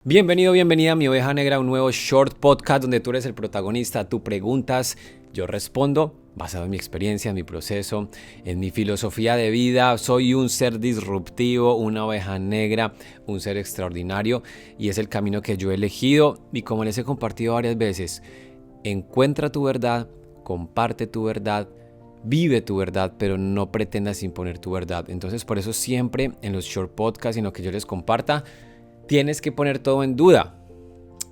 Bienvenido, bienvenida a Mi Oveja Negra, un nuevo short podcast donde tú eres el protagonista. Tú preguntas, yo respondo, basado en mi experiencia, en mi proceso, en mi filosofía de vida. Soy un ser disruptivo, una oveja negra, un ser extraordinario y es el camino que yo he elegido. Y como les he compartido varias veces, encuentra tu verdad, comparte tu verdad, vive tu verdad, pero no pretendas imponer tu verdad. Entonces, por eso siempre en los short podcasts y en lo que yo les comparta, tienes que poner todo en duda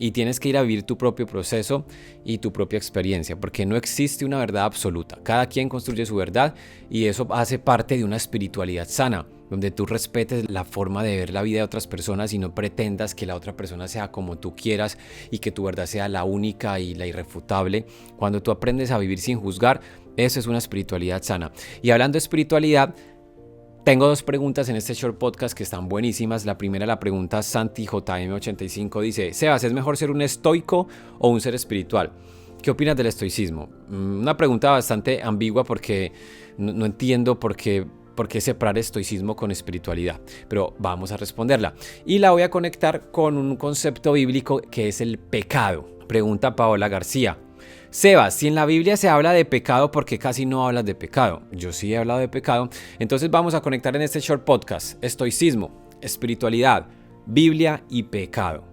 y tienes que ir a vivir tu propio proceso y tu propia experiencia, porque no existe una verdad absoluta. Cada quien construye su verdad y eso hace parte de una espiritualidad sana, donde tú respetes la forma de ver la vida de otras personas y no pretendas que la otra persona sea como tú quieras y que tu verdad sea la única y la irrefutable. Cuando tú aprendes a vivir sin juzgar, eso es una espiritualidad sana. Y hablando de espiritualidad, tengo dos preguntas en este short podcast que están buenísimas. La primera la pregunta Santi JM85, dice: Sebas, ¿es mejor ser un estoico o un ser espiritual? ¿Qué opinas del estoicismo? Una pregunta bastante ambigua porque no entiendo por qué separar estoicismo con espiritualidad, pero vamos a responderla. Y la voy a conectar con un concepto bíblico que es el pecado. Pregunta Paola García: Sebas, si en la Biblia se habla de pecado, ¿por qué casi no hablas de pecado? Yo sí he hablado de pecado. Entonces vamos a conectar en este short podcast estoicismo, espiritualidad, Biblia y pecado.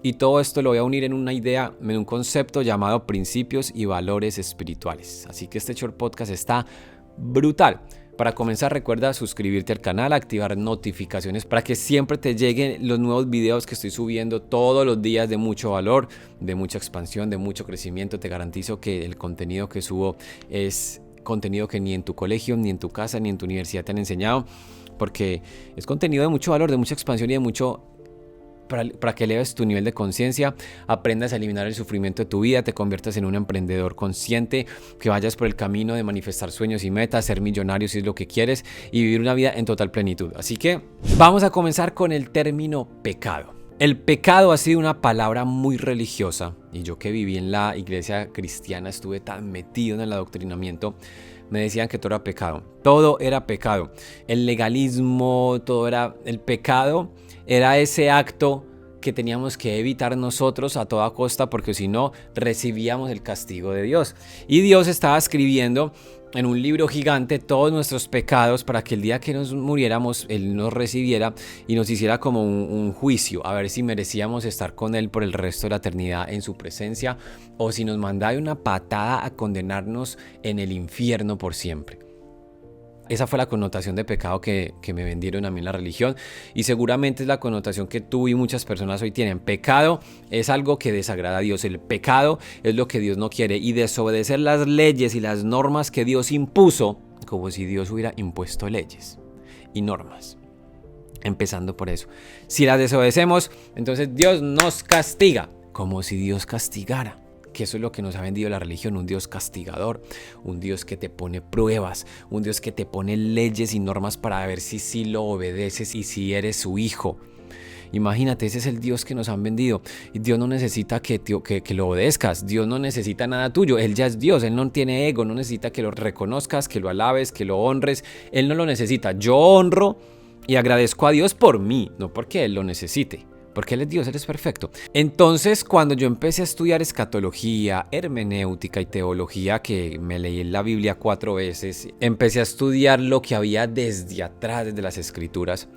Y todo esto lo voy a unir en una idea, en un concepto llamado principios y valores espirituales. Así que este short podcast está brutal. Para comenzar, recuerda suscribirte al canal, activar notificaciones para que siempre te lleguen los nuevos videos que estoy subiendo todos los días de mucho valor, de mucha expansión, de mucho crecimiento. Te garantizo que el contenido que subo es contenido que ni en tu colegio, ni en tu casa, ni en tu universidad te han enseñado, porque es contenido de mucho valor, de mucha expansión y de mucho para que eleves tu nivel de conciencia, aprendas a eliminar el sufrimiento de tu vida, te conviertas en un emprendedor consciente, que vayas por el camino de manifestar sueños y metas, ser millonario si es lo que quieres y vivir una vida en total plenitud. Así que vamos a comenzar con el término pecado. El pecado ha sido una palabra muy religiosa y yo que viví en la iglesia cristiana, estuve tan metido en el adoctrinamiento. Me decían que todo era pecado. Todo era pecado. El legalismo, todo era el pecado. Era ese acto que teníamos que evitar nosotros a toda costa porque si no recibíamos el castigo de Dios. Y Dios estaba escribiendo en un libro gigante todos nuestros pecados para que el día que nos muriéramos Él nos recibiera y nos hiciera como un juicio, a ver si merecíamos estar con Él por el resto de la eternidad en su presencia o si nos mandaba una patada a condenarnos en el infierno por siempre. Esa fue la connotación de pecado que me vendieron a mí en la religión y seguramente es la connotación que tú y muchas personas hoy tienen. Pecado es algo que desagrada a Dios, el pecado es lo que Dios no quiere y desobedecer las leyes y las normas que Dios impuso, como si Dios hubiera impuesto leyes y normas. Empezando por eso. Si las desobedecemos, entonces Dios nos castiga, como si Dios castigara. Que eso es lo que nos ha vendido la religión, un Dios castigador, un Dios que te pone pruebas, un Dios que te pone leyes y normas para ver si sí lo obedeces y si eres su hijo. Imagínate, ese es el Dios que nos han vendido. Y Dios no necesita que lo obedezcas, Dios no necesita nada tuyo, Él ya es Dios, Él no tiene ego, no necesita que lo reconozcas, que lo alabes, que lo honres, Él no lo necesita. Yo honro y agradezco a Dios por mí, no porque Él lo necesite. Porque Él es Dios, Él es perfecto. Entonces, cuando yo empecé a estudiar escatología, hermenéutica y teología, que me leí en la Biblia 4 veces, empecé a estudiar lo que había desde atrás, desde las escrituras,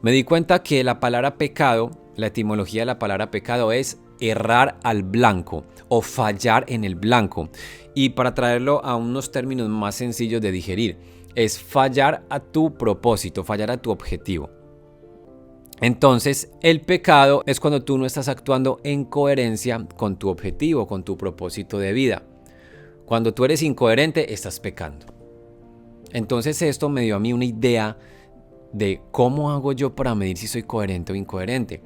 me di cuenta que la palabra pecado, la etimología de la palabra pecado es errar al blanco o fallar en el blanco. Y para traerlo a unos términos más sencillos de digerir, es fallar a tu propósito, fallar a tu objetivo. Entonces, el pecado es cuando tú no estás actuando en coherencia con tu objetivo, con tu propósito de vida. Cuando tú eres incoherente, estás pecando. Entonces, esto me dio a mí una idea de cómo hago yo para medir si soy coherente o incoherente.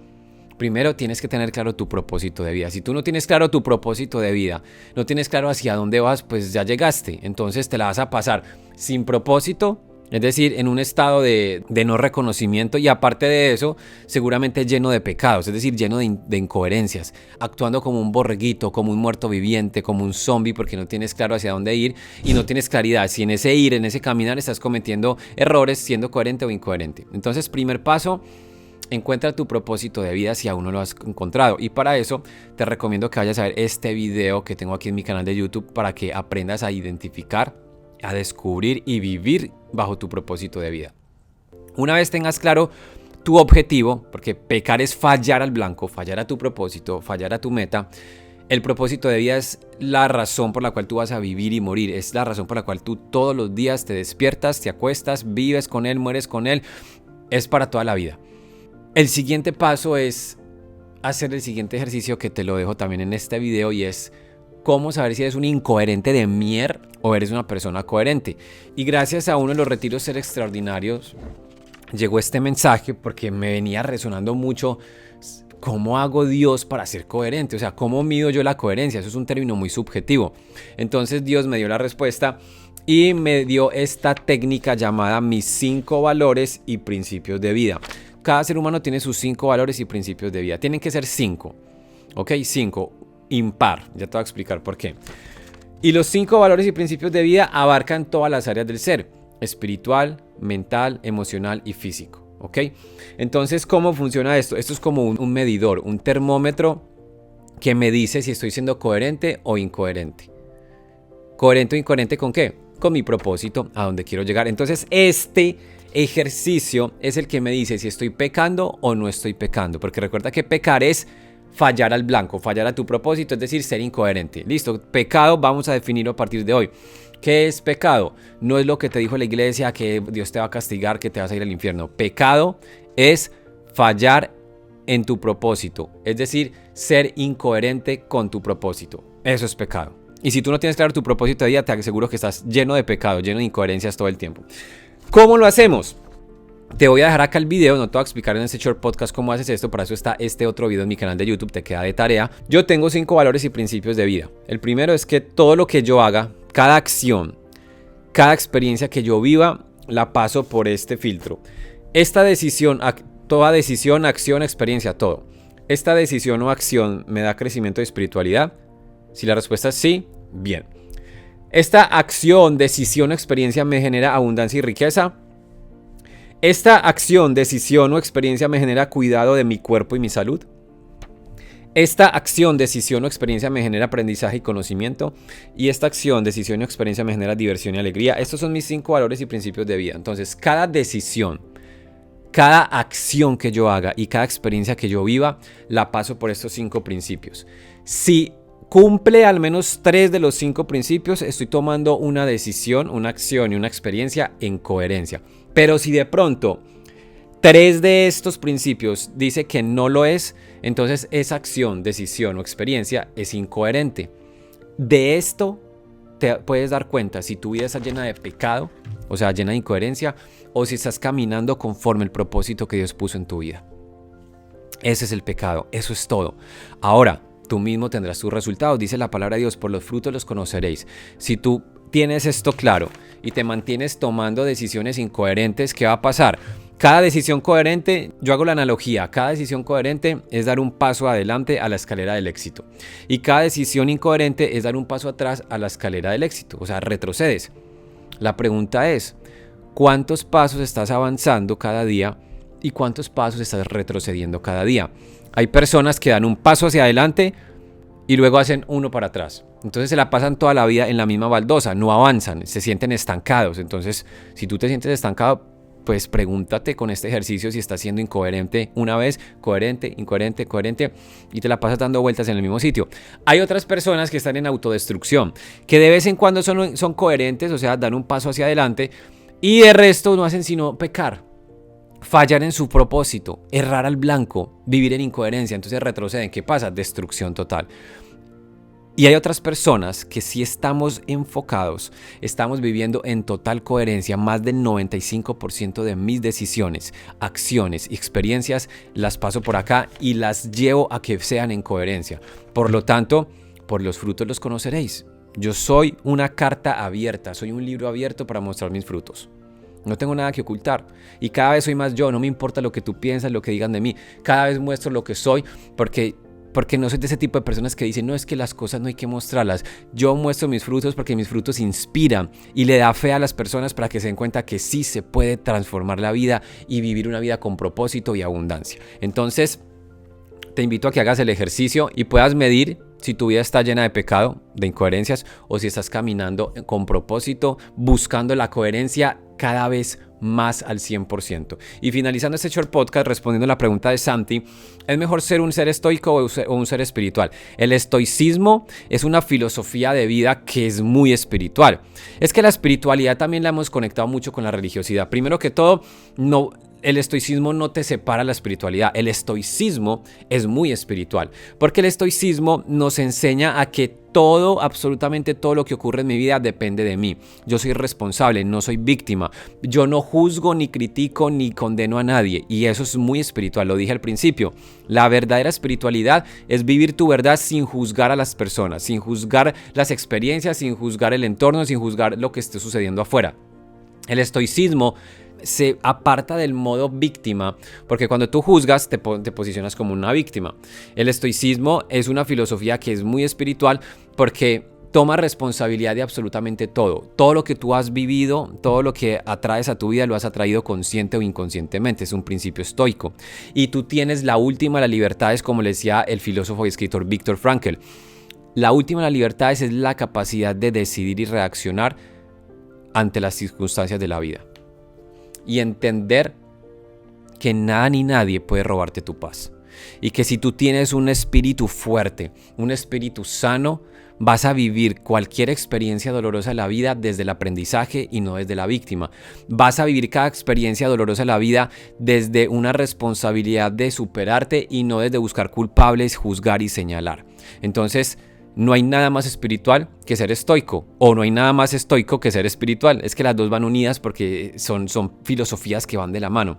Primero, tienes que tener claro tu propósito de vida. Si tú no tienes claro tu propósito de vida, no tienes claro hacia dónde vas, pues ya llegaste. Entonces, te la vas a pasar sin propósito. Es decir, en un estado de no reconocimiento y aparte de eso, seguramente lleno de pecados, es decir, lleno de incoherencias, actuando como un borreguito, como un muerto viviente, como un zombie porque no tienes claro hacia dónde ir y no tienes claridad si en ese ir, en ese caminar estás cometiendo errores siendo coherente o incoherente. Entonces, primer paso, encuentra tu propósito de vida si aún no lo has encontrado. Y para eso te recomiendo que vayas a ver este video que tengo aquí en mi canal de YouTube para que aprendas a identificar, a descubrir y vivir bajo tu propósito de vida. Una vez tengas claro tu objetivo, porque pecar es fallar al blanco, fallar a tu propósito, fallar a tu meta. El propósito de vida es la razón por la cual tú vas a vivir y morir. Es la razón por la cual tú todos los días te despiertas, te acuestas, vives con él, mueres con él. Es para toda la vida. El siguiente paso es hacer el siguiente ejercicio que te lo dejo también en este video y es cómo saber si eres un incoherente de mierda o eres una persona coherente. Y gracias a uno de los retiros Ser Extraordinarios llegó este mensaje porque me venía resonando mucho. ¿Cómo hago Dios para ser coherente? O sea, ¿cómo mido yo la coherencia? Eso es un término muy subjetivo. Entonces Dios me dio la respuesta y me dio esta técnica llamada mis 5 valores y principios de vida. Cada ser humano tiene sus 5 valores y principios de vida. Tienen que ser 5. ¿Ok? 5. Impar. Ya te voy a explicar por qué. Y los 5 valores y principios de vida abarcan todas las áreas del ser. Espiritual, mental, emocional y físico. ¿Ok? Entonces, ¿cómo funciona esto? Esto es como un medidor, un termómetro que me dice si estoy siendo coherente o incoherente. ¿Coherente o incoherente con qué? Con mi propósito, a donde quiero llegar. Entonces, este ejercicio es el que me dice si estoy pecando o no estoy pecando. Porque recuerda que pecar es fallar al blanco, fallar a tu propósito, es decir, ser incoherente. Listo, pecado vamos a definirlo a partir de hoy. ¿Qué es pecado? No es lo que te dijo la iglesia, que Dios te va a castigar, que te vas a ir al infierno. Pecado es fallar en tu propósito, es decir, ser incoherente con tu propósito. Eso es pecado. Y si tú no tienes claro tu propósito de vida, te aseguro que estás lleno de pecado, lleno de incoherencias todo el tiempo. ¿Cómo lo hacemos? Te voy a dejar acá el video, no te voy a explicar en este short podcast cómo haces esto, para eso está este otro video en mi canal de YouTube, te queda de tarea. Yo tengo 5 valores y principios de vida. El primero es que todo lo que yo haga, cada acción, cada experiencia que yo viva, la paso por este filtro. Esta decisión, toda decisión, acción, experiencia, todo. ¿Esta decisión o acción me da crecimiento de espiritualidad? Si la respuesta es sí, bien. ¿Esta acción, decisión o experiencia me genera abundancia y riqueza? ¿Esta acción, decisión o experiencia me genera cuidado de mi cuerpo y mi salud? Esta acción, decisión o experiencia me genera aprendizaje y conocimiento. Y esta acción, decisión o experiencia me genera diversión y alegría. Estos son mis 5 valores y principios de vida. Entonces, cada decisión, cada acción que yo haga y cada experiencia que yo viva, la paso por estos 5 principios. Si cumple al menos 3 de los 5 principios, estoy tomando una decisión, una acción y una experiencia en coherencia. Pero si de pronto 3 de estos principios dice que no lo es, entonces esa acción, decisión o experiencia es incoherente. De esto te puedes dar cuenta si tu vida está llena de pecado, o sea, llena de incoherencia, o si estás caminando conforme el propósito que Dios puso en tu vida. Ese es el pecado, eso es todo. Ahora, tú mismo tendrás tus resultados. Dice la palabra de Dios, por los frutos los conoceréis. Si tú tienes esto claro y te mantienes tomando decisiones incoherentes, ¿qué va a pasar? Cada decisión coherente, yo hago la analogía, cada decisión coherente es dar un paso adelante a la escalera del éxito. Y cada decisión incoherente es dar un paso atrás a la escalera del éxito, o sea, retrocedes. La pregunta es, ¿cuántos pasos estás avanzando cada día y cuántos pasos estás retrocediendo cada día? Hay personas que dan un paso hacia adelante y luego hacen uno para atrás. Entonces se la pasan toda la vida en la misma baldosa, no avanzan, se sienten estancados. Entonces, si tú te sientes estancado, pues pregúntate con este ejercicio si estás siendo incoherente una vez, coherente, incoherente, coherente, y te la pasas dando vueltas en el mismo sitio. Hay otras personas que están en autodestrucción, que de vez en cuando son coherentes, o sea, dan un paso hacia adelante, y de resto no hacen sino pecar, fallar en su propósito, errar al blanco, vivir en incoherencia, entonces retroceden. ¿Qué pasa? Destrucción total. Y hay otras personas que sí estamos enfocados, estamos viviendo en total coherencia. Más del 95% de mis decisiones, acciones y experiencias las paso por acá y las llevo a que sean en coherencia. Por lo tanto, por los frutos los conoceréis. Yo soy una carta abierta, soy un libro abierto para mostrar mis frutos. No tengo nada que ocultar y cada vez soy más yo, no me importa lo que tú piensas, lo que digan de mí. Cada vez muestro lo que soy porque porque no soy de ese tipo de personas que dicen, no, es que las cosas no hay que mostrarlas. Yo muestro mis frutos porque mis frutos inspiran y le da fe a las personas para que se den cuenta que sí se puede transformar la vida y vivir una vida con propósito y abundancia. Entonces, te invito a que hagas el ejercicio y puedas medir si tu vida está llena de pecado, de incoherencias, o si estás caminando con propósito, buscando la coherencia cada vez más al 100%. Y finalizando este short podcast, respondiendo a la pregunta de Santi, ¿es mejor ser un ser estoico o un ser espiritual? El estoicismo es una filosofía de vida que es muy espiritual. Es que la espiritualidad también la hemos conectado mucho con la religiosidad. Primero que todo, el estoicismo no te separa la espiritualidad. El estoicismo es muy espiritual, porque el estoicismo nos enseña a que todo, absolutamente todo lo que ocurre en mi vida depende de mí. Yo soy responsable, no soy víctima. Yo no juzgo, ni critico, ni condeno a nadie. Y eso es muy espiritual, lo dije al principio. La verdadera espiritualidad es vivir tu verdad sin juzgar a las personas, sin juzgar las experiencias, sin juzgar el entorno, sin juzgar lo que esté sucediendo afuera. El estoicismo se aparta del modo víctima, porque cuando tú juzgas te posicionas como una víctima. El estoicismo es una filosofía que es muy espiritual porque toma responsabilidad de absolutamente todo. Todo lo que tú has vivido, todo lo que atraes a tu vida lo has atraído consciente o inconscientemente. Es un principio estoico. Y tú tienes la última de las libertades, como le decía el filósofo y escritor Viktor Frankl. La última de las libertades es la capacidad de decidir y reaccionar ante las circunstancias de la vida. Y entender que nada ni nadie puede robarte tu paz. Y que si tú tienes un espíritu fuerte, un espíritu sano, vas a vivir cualquier experiencia dolorosa de la vida desde el aprendizaje y no desde la víctima. Vas a vivir cada experiencia dolorosa de la vida desde una responsabilidad de superarte y no desde buscar culpables, juzgar y señalar. Entonces, no hay nada más espiritual que ser estoico, o no hay nada más estoico que ser espiritual. Es que las dos van unidas porque son filosofías que van de la mano.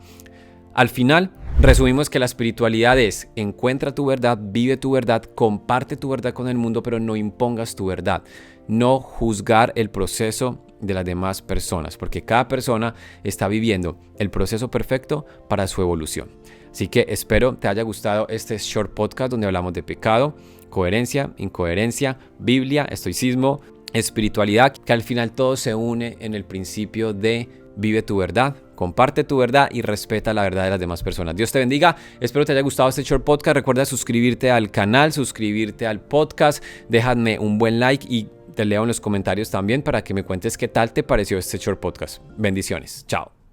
Al final, resumimos que la espiritualidad es: encuentra tu verdad, vive tu verdad, comparte tu verdad con el mundo, pero no impongas tu verdad. No juzgar el proceso de las demás personas, porque cada persona está viviendo el proceso perfecto para su evolución. Así que espero te haya gustado este short podcast donde hablamos de pecado, coherencia, incoherencia, Biblia, estoicismo, espiritualidad, que al final todo se une en el principio de vive tu verdad, comparte tu verdad y respeta la verdad de las demás personas. Dios te bendiga, espero te haya gustado este short podcast. Recuerda suscribirte al canal, suscribirte al podcast, déjame un buen like y te leo en los comentarios también para que me cuentes qué tal te pareció este short podcast. Bendiciones, chao.